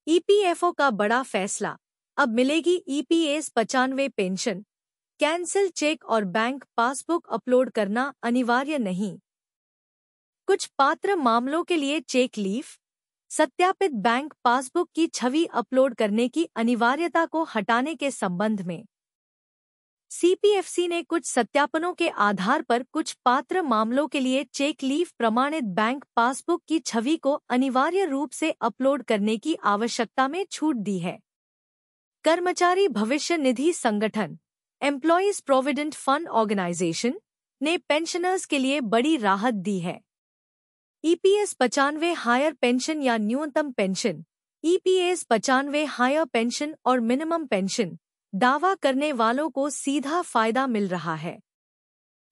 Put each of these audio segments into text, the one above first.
EPFO का बड़ा फैसला, अब मिलेगी ईपीएस 95 पेंशन। कैंसिल चेक और बैंक पासबुक अपलोड करना अनिवार्य नहीं। कुछ पात्र मामलों के लिए चेक लीफ, सत्यापित बैंक पासबुक की छवि अपलोड करने की अनिवार्यता को हटाने के संबंध में सीपीएफसी ने कुछ सत्यापनों के आधार पर कुछ पात्र मामलों के लिए चेक लीफ प्रमाणित बैंक पासबुक की छवि को अनिवार्य रूप से अपलोड करने की आवश्यकता में छूट दी है। कर्मचारी भविष्य निधि संगठन एम्प्लॉयज प्रोविडेंट फंड ऑर्गेनाइजेशन ने पेंशनर्स के लिए बड़ी राहत दी है। ईपीएस 95 हायर पेंशन या न्यूनतम पेंशन, ईपीएस 95 हायर पेंशन और मिनिमम पेंशन दावा करने वालों को सीधा फायदा मिल रहा है।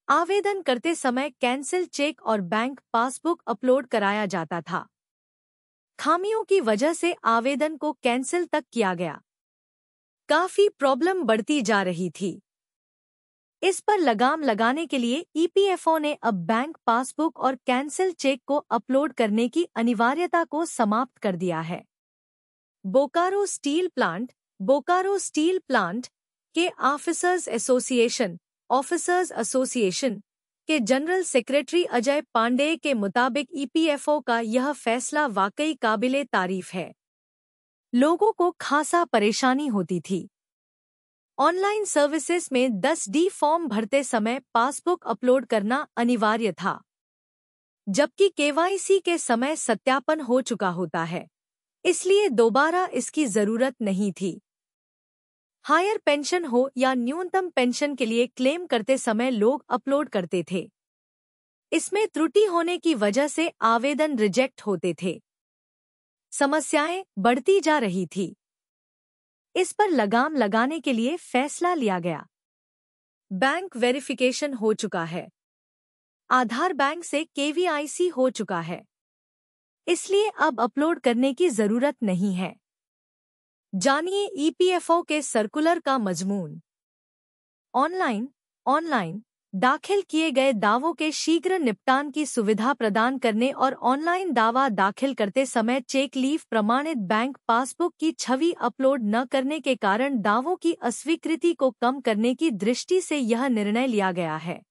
आवेदन करते समय कैंसिल चेक और बैंक पासबुक अपलोड कराया जाता था। खामियों की वजह से आवेदन को कैंसिल तक किया गया। काफी प्रॉब्लम बढ़ती जा रही थी। इस पर लगाम लगाने के लिए ईपीएफओ ने अब बैंक पासबुक और कैंसिल चेक को अपलोड करने की अनिवार्यता को समाप्त कर दिया है। बोकारो स्टील प्लांट के ऑफिसर्स एसोसिएशन के जनरल सेक्रेटरी अजय पांडेय के मुताबिक ईपीएफओ का यह फैसला वाकई काबिले तारीफ है। लोगों को खासा परेशानी होती थी। ऑनलाइन सर्विसेज में 10D फॉर्म भरते समय पासबुक अपलोड करना अनिवार्य था, जबकि केवाईसी के समय सत्यापन हो चुका होता है, इसलिए दोबारा इसकी जरूरत नहीं थी। हायर पेंशन हो या न्यूनतम पेंशन के लिए क्लेम करते समय लोग अपलोड करते थे। इसमें त्रुटि होने की वजह से आवेदन रिजेक्ट होते थे। समस्याएं बढ़ती जा रही थी। इस पर लगाम लगाने के लिए फैसला लिया गया। बैंक वेरिफिकेशन हो चुका है। आधार बैंक से केवीआईसी हो चुका है, इसलिए अब अपलोड करने की जरूरत नहीं है। जानिए ईपीएफओ के सर्कुलर का मजमून। ऑनलाइन दाखिल किए गए दावों के शीघ्र निपटान की सुविधा प्रदान करने और ऑनलाइन दावा दाखिल करते समय चेक लीफ प्रमाणित बैंक पासबुक की छवि अपलोड न करने के कारण दावों की अस्वीकृति को कम करने की दृष्टि से यह निर्णय लिया गया है।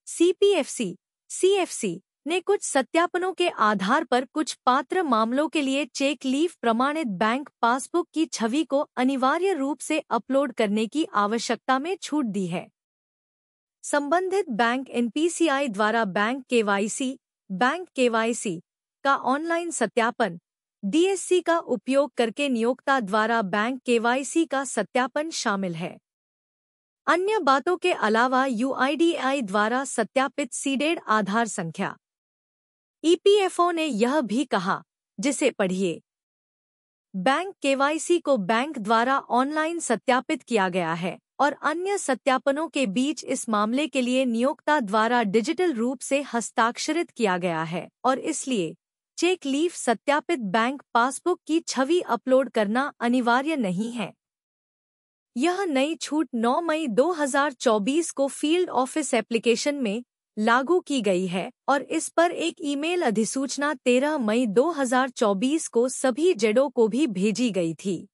सीएफसी ने कुछ सत्यापनों के आधार पर कुछ पात्र मामलों के लिए चेक लीफ प्रमाणित बैंक पासबुक की छवि को अनिवार्य रूप से अपलोड करने की आवश्यकता में छूट दी है। संबंधित बैंक एनपीसीआई द्वारा बैंक केवाईसी का ऑनलाइन सत्यापन, डीएससी का उपयोग करके नियोक्ता द्वारा बैंक केवाईसी का सत्यापन शामिल है। अन्य बातों के अलावा यूआईडीएआई द्वारा सत्यापित सीडेड आधार संख्या। ईपीएफओ ने यह भी कहा, जिसे पढ़िए। बैंक केवाईसी को बैंक द्वारा ऑनलाइन सत्यापित किया गया है और अन्य सत्यापनों के बीच इस मामले के लिए नियोक्ता द्वारा डिजिटल रूप से हस्ताक्षरित किया गया है और इसलिए चेक लीफ सत्यापित बैंक पासबुक की छवि अपलोड करना अनिवार्य नहीं है। यह नई छूट 9 मई 2024 को फील्ड ऑफिस एप्लीकेशन में लागू की गई है और इस पर एक ईमेल अधिसूचना 13 मई 2024 को सभी जेडो को भी भेजी गई थी।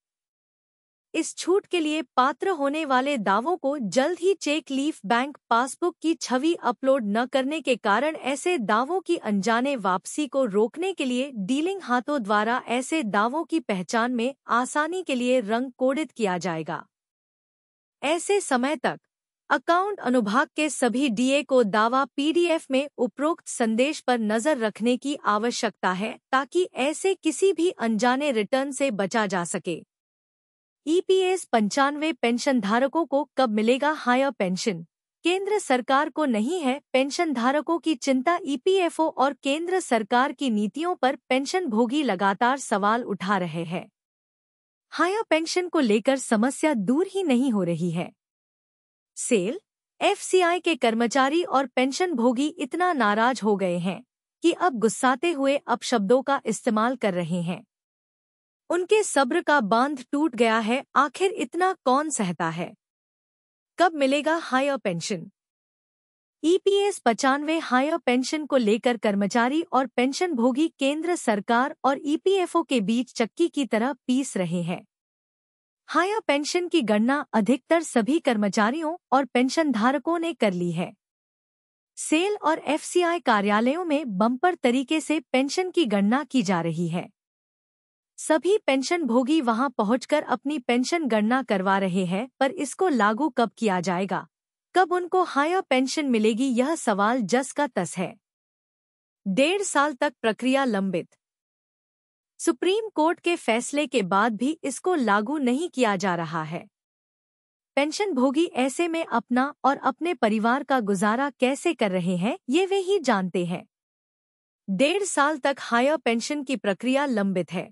इस छूट के लिए पात्र होने वाले दावों को जल्द ही चेक लीफ बैंक पासबुक की छवि अपलोड न करने के कारण ऐसे दावों की अनजाने वापसी को रोकने के लिए डीलिंग हाथों द्वारा ऐसे दावों की पहचान में आसानी के लिए रंग कोडित किया जाएगा। ऐसे समय तक अकाउंट अनुभाग के सभी डीए को दावा पीडीएफ में उपरोक्त संदेश पर नजर रखने की आवश्यकता है ताकि ऐसे किसी भी अनजाने रिटर्न से बचा जा सके। ईपीएस 95 पेंशन धारकों को कब मिलेगा हायर पेंशन? केंद्र सरकार को नहीं है पेंशन धारकों की चिंता। ईपीएफओ और केंद्र सरकार की नीतियों पर पेंशन भोगी लगातार सवाल उठा रहे हैं। हायर पेंशन को लेकर समस्या दूर ही नहीं हो रही है। सेल एफसीआई के कर्मचारी और पेंशन भोगी इतना नाराज हो गए हैं कि अब गुस्साते हुए अपशब्दों का इस्तेमाल कर रहे हैं। उनके सब्र का बांध टूट गया है। आखिर इतना कौन सहता है? कब मिलेगा higher pension? EPS 95 higher pension को लेकर कर्मचारी और पेंशनभोगी केंद्र सरकार और EPFO के बीच चक्की की तरह पीस रहे हैं। हायर पेंशन की गणना अधिकतर सभी कर्मचारियों और पेंशनधारकों ने कर ली है। सेल और FCI कार्यालयों में बम्पर तरीके से पेंशन की गणना की जा रही है। सभी पेंशनभोगी वहां पहुंचकर अपनी पेंशन गणना करवा रहे हैं, पर इसको लागू कब किया जाएगा, कब उनको हायर पेंशन मिलेगी, यह सवाल जस का तस है। 1.5 साल तक प्रक्रिया लंबित। सुप्रीम कोर्ट के फैसले के बाद भी इसको लागू नहीं किया जा रहा है। पेंशनभोगी ऐसे में अपना और अपने परिवार का गुजारा कैसे कर रहे हैं, ये वे ही जानते हैं। 1.5 साल तक हायर पेंशन की प्रक्रिया लंबित है।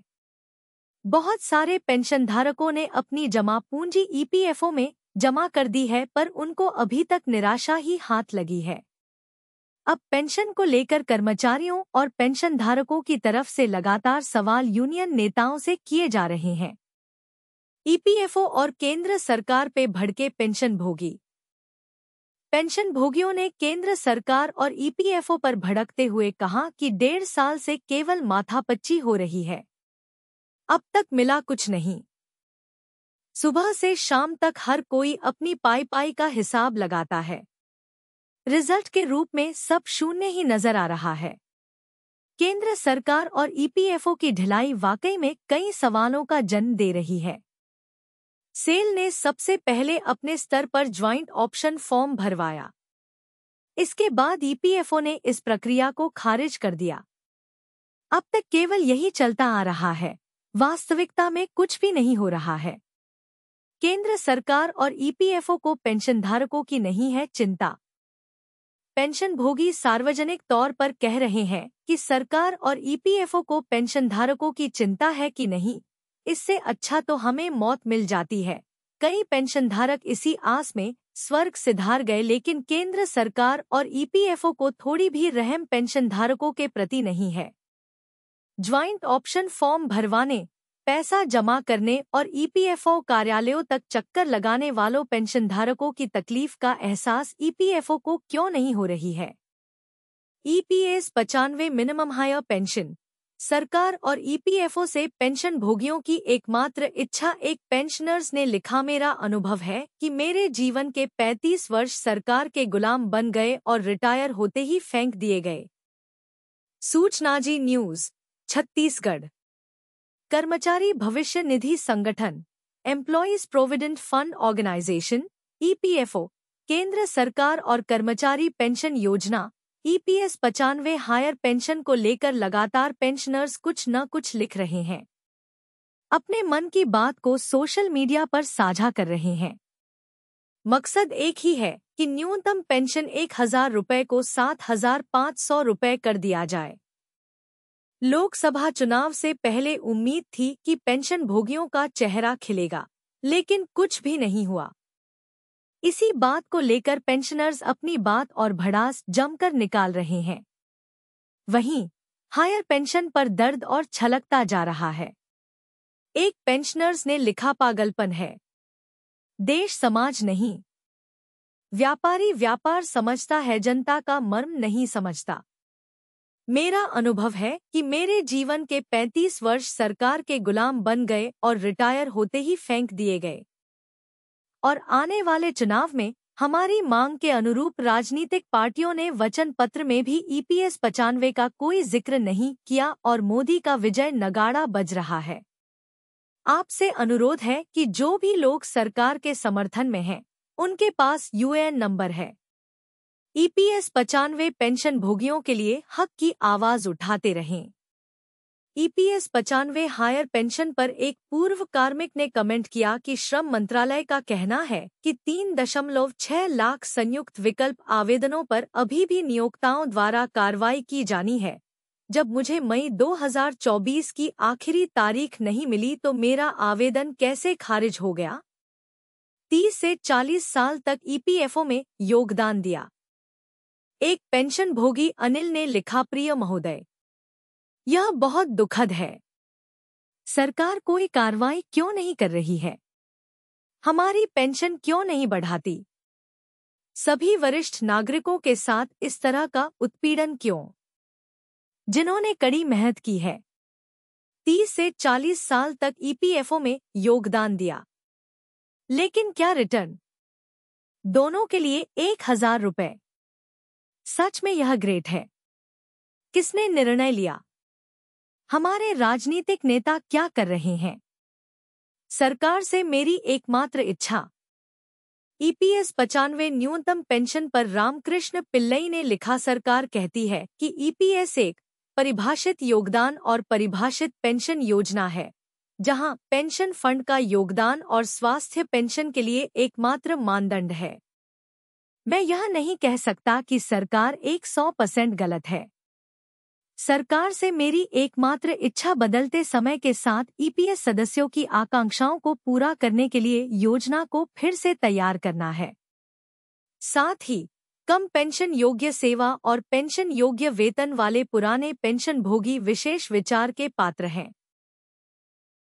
बहुत सारे पेंशनधारकों ने अपनी जमा पूंजी EPFO में जमा कर दी है, पर उनको अभी तक निराशा ही हाथ लगी है। अब पेंशन को लेकर कर्मचारियों और पेंशनधारकों की तरफ से लगातार सवाल यूनियन नेताओं से किए जा रहे हैं। EPFO और केंद्र सरकार पे भड़के पेंशनभोगी। पेंशनभोगियों ने केंद्र सरकार और EPFO पर भड़कते हुए कहा कि 1.5 साल से केवल माथापच्ची हो रही है, अब तक मिला कुछ नहीं। सुबह से शाम तक हर कोई अपनी पाई का हिसाब लगाता है। रिजल्ट के रूप में सब शून्य ही नजर आ रहा है। केंद्र सरकार और EPFO की ढिलाई वाकई में कई सवालों का जन्म दे रही है। सेल ने सबसे पहले अपने स्तर पर ज्वाइंट ऑप्शन फॉर्म भरवाया। इसके बाद EPFO ने इस प्रक्रिया को खारिज कर दिया। अब तक केवल यही चलता आ रहा है, वास्तविकता में कुछ भी नहीं हो रहा है। केंद्र सरकार और EPFO को पेंशनधारकों की नहीं है चिंता। पेंशनभोगी सार्वजनिक तौर पर कह रहे हैं कि सरकार और EPFO को पेंशनधारकों की चिंता है कि नहीं, इससे अच्छा तो हमें मौत मिल जाती है। कई पेंशनधारक इसी आस में स्वर्ग सिधार गए, लेकिन केंद्र सरकार और EPFO को थोड़ी भी रहम पेंशनधारकों के प्रति नहीं है। ज्वाइंट ऑप्शन फॉर्म भरवाने, पैसा जमा करने और EPFO कार्यालयों तक चक्कर लगाने वालों पेंशनधारकों की तकलीफ का एहसास EPFO को क्यों नहीं हो रही है। EPS 95 minimum higher pension. सरकार और EPFO से पेंशन भोगियों की एकमात्र इच्छा। एक पेंशनर्स ने लिखा, मेरा अनुभव है कि मेरे जीवन के 35 वर्ष सरकार के गुलाम बन गए और रिटायर होते ही फेंक दिए गए। सूचना जी न्यूज़, छत्तीसगढ़। कर्मचारी भविष्य निधि संगठन, employees provident fund organisation EPFO, केंद्र सरकार और कर्मचारी पेंशन योजना EPS 95 हायर पेंशन को लेकर लगातार पेंशनर्स कुछ न कुछ लिख रहे हैं। अपने मन की बात को सोशल मीडिया पर साझा कर रहे हैं। मकसद एक ही है कि न्यूनतम पेंशन 1,000 रुपये को 7,500 रुपये कर दिया जाए। लोकसभा चुनाव से पहले उम्मीद थी कि पेंशन भोगियों का चेहरा खिलेगा, लेकिन कुछ भी नहीं हुआ। इसी बात को लेकर पेंशनर्स अपनी बात और भड़ास जमकर निकाल रहे हैं। वहीं हायर पेंशन पर दर्द और छलकता जा रहा है। एक पेंशनर्स ने लिखा, पागलपन है, देश समाज नहीं। व्यापारी व्यापार समझता है, जनता का मर्म नहीं समझता। मेरा अनुभव है कि मेरे जीवन के 35 वर्ष सरकार के गुलाम बन गए और रिटायर होते ही फेंक दिए गए। और आने वाले चुनाव में हमारी मांग के अनुरूप राजनीतिक पार्टियों ने वचन पत्र में भी EPS 95 का कोई जिक्र नहीं किया और मोदी का विजय नगाड़ा बज रहा है। आपसे अनुरोध है कि जो भी लोग सरकार के समर्थन में हैं, उनके पास UN नंबर है। EPS 95 पेंशन भोगियों के लिए हक की आवाज उठाते रहें। EPS 95 हायर पेंशन पर एक पूर्व कार्मिक ने कमेंट किया कि श्रम मंत्रालय का कहना है कि 3.6 लाख संयुक्त विकल्प आवेदनों पर अभी भी नियोक्ताओं द्वारा कार्रवाई की जानी है। जब मुझे मई 2024 की आखिरी तारीख नहीं मिली तो मेरा आवेदन कैसे खारिज हो गया? 30 से 40 साल तक EPFO में योगदान दिया। एक पेंशन भोगी अनिल ने लिखा, प्रिय महोदय, यह बहुत दुखद है। सरकार कोई कार्रवाई क्यों नहीं कर रही है? हमारी पेंशन क्यों नहीं बढ़ाती? सभी वरिष्ठ नागरिकों के साथ इस तरह का उत्पीड़न क्यों? जिन्होंने कड़ी मेहनत की है, 30 से 40 साल तक ईपीएफओ में योगदान दिया, लेकिन क्या रिटर्न? दोनों के लिए 1,000 रुपए। सच में यह ग्रेट है। किसने निर्णय लिया? हमारे राजनीतिक नेता क्या कर रहे हैं? सरकार से मेरी एकमात्र इच्छा। ईपीएस 95 न्यूनतम पेंशन पर रामकृष्ण पिल्लई ने लिखा, सरकार कहती है कि ईपीएस एक परिभाषित योगदान और परिभाषित पेंशन योजना है, जहां पेंशन फंड का योगदान और स्वास्थ्य पेंशन के लिए एकमात्र मानदंड है। मैं यह नहीं कह सकता कि सरकार 100% गलत है। सरकार से मेरी एकमात्र इच्छा बदलते समय के साथ ईपीएस सदस्यों की आकांक्षाओं को पूरा करने के लिए योजना को फिर से तैयार करना है। साथ ही कम पेंशन योग्य सेवा और पेंशन योग्य वेतन वाले पुराने पेंशन भोगी विशेष विचार के पात्र हैं।